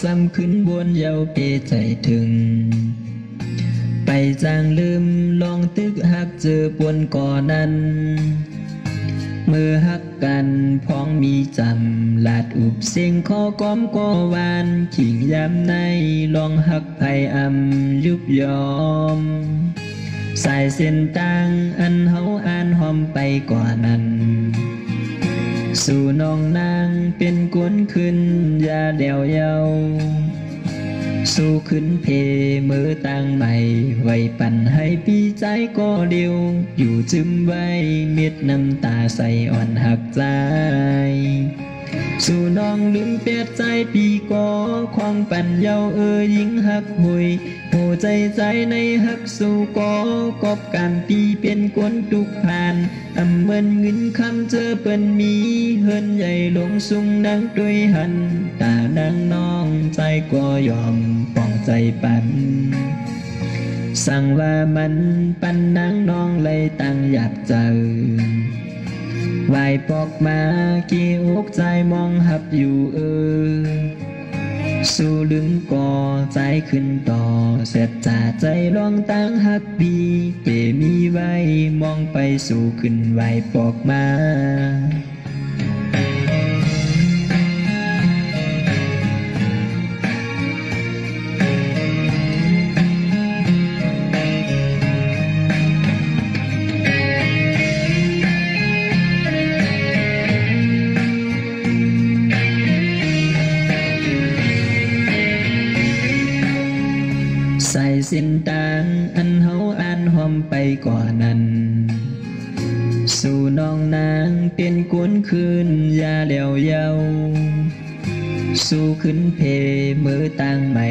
ซ้ำขึ้นบนเยาเปใจถึงไปจางลืมลองตึกหักเจอปวนก่อนั้นเมื่อหักกันพ้องมีจำลาดอุบเสียงขอก้อมก่อวานขิงยามในลองหักไผ่อำยุบยอมสายเส้นต่างอันเฮาอ่านหอมไปกว่านั้นสู่น้องนางเป็นกวนขึ้นยาเดียวเยาสู้ขึ้นเพมือต่างใหม่ไว้ปั่นให้ปีใจก็เดียวอยู่จึมไว้เม็ดน้ำตาใสอ่อนหักใจสู่น้องลืมเปียดใจปีก่อความปั่นเยายิ่งหักหุยหัวใจใจในหักสู่ก่อกอบการปีเป็นกวนทุกผ่านเหมือนเงินคำเจอเปิ้นมีเฮินใหญ่ลงสุงนางด้วยหันตานางน้องใจก็ยอมป้องใจปันสั่งว่ามันปันนางน้องเลยตั้งอยากเจอวายปอกมากี่อกใจมองหับอยู่สู้ลืมก่อใจขึ้นต่อเสร็จจ่าใจลองตั้งหักดีเปมีไว้มองไปสู่ขึ้นวายปอกมาใส่เส้นต่างอันเฮาอ่านหอมไปกว่านั้นสู่น้องนางเป็นกวนคืนยาเดียวเยาสู้ขึ้นเพมือต่างใหม่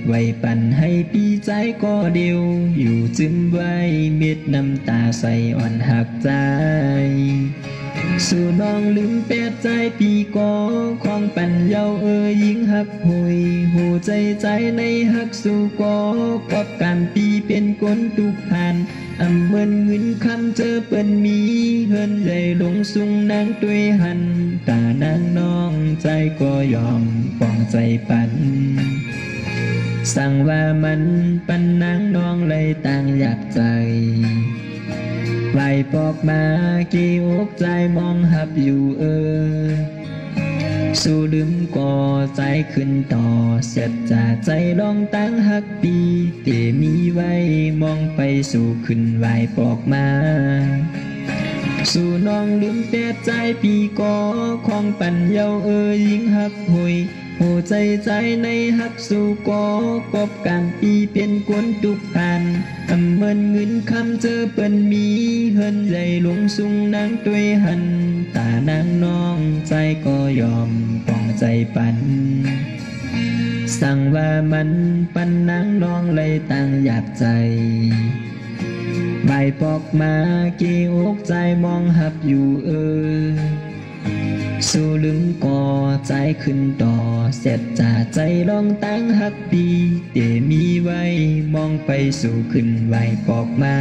ไว้ปั่นให้ปีใจก็เดียวอยู่จึมไว้เม็ดน้ำตาใสอ่อนหักใจสู่น้องลืมเปียดใจปีก่อของปั่นเยายิ่งหักหุยหัวใจใจในหักสู่ก่อกอบการปีเป็นกลทุกผ่านเหมือนเงินคำเจอเปิ้นมีเฮินใหญ่ลงสุงนางด้วยหันตานางน้องใจก็ยอมป้องใจปันสั่งว่ามันปันนางน้องเลยตั้งอยากใจไหวปอกมากี่อกใจมองหับอยู่สู้ลืมก่อใจขึ้นต่อเสร็จจากใจลองตั้งหักปีเตมีไว้มองไปสู่ขึ้นไหวปอกมาสู่น้องลืมเปียดใจปีก่อของปั่นเยายิ่งหักหุยหัวใจใจในหักสู่ก่อกอบการปีเป็นกวนทุกผ่านเหมือนเงินคำเจอเปิ้นมีเฮินใหญ่ลงสุงนางด้วยหันตานางน้องใจก็ยอมป้องใจปันสั่งว่ามันปันนางน้องเลยตั้งอยากใจใบปอกมากี่อกใจมองหับอยู่สู้ลืมก่อใจขึ้นต่อเสร็จจากใจลองตั้งหักดีเตมีไว้มองไปสู่ขึ้นไหวปอกมา